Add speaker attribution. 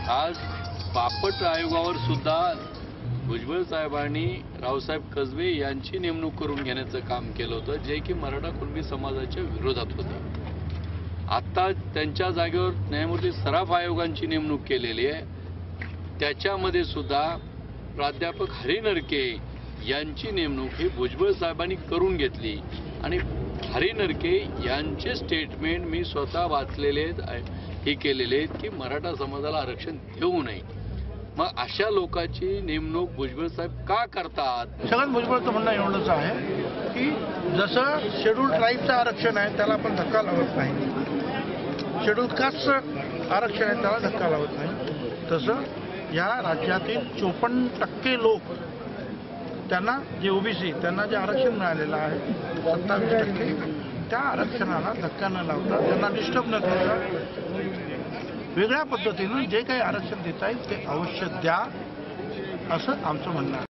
Speaker 1: आज बापट आयोगावर सुद्धा भुजबळ साहेबांनी रावसाहेब कसबे यांची नेमणूक करून घेण्याचं काम केलं होतं, जे की मराठा कुणबी समाजाच्या विरोधात होतं. आता त्यांच्या जागेवर न्यायमूर्ती सराफ आयोगांची नेमणूक केलेली आहे. त्याच्यामध्ये सुद्धा प्राध्यापक हरी नरके यांची नेमणूक ही भुजबळ साहेबांनी करून घेतली आणि हरी नरके यांचे स्टेटमेंट मी स्वतः वाचलेले आहेत, हे केलेले आहेत की मराठा समाजाला आरक्षण देऊ नये. मग अशा लोकांची नेमणूक भुजबळ साहेब का करतात?
Speaker 2: सगळ्यात भुजबळचं म्हणणं एवढंच आहे की जसं शेड्यूल ट्राईबचं आरक्षण आहे त्याला आपण धक्का लावत नाही, शेड्यूल कास्टचं आरक्षण आहे त्याला धक्का लावत नाही, तसं या राज्यातील 54% लोक त्यांना जे ओबीसी त्यांना जे आरक्षण मिळालेलं आहे 27%, त्या आरक्षणाला धक्का न लावता त्यांना डिस्टर्ब न करता वेगळ्या पद्धतीनं जे काही आरक्षण देता येईल ते अवश्य द्या, असं आमचं म्हणणं आहे.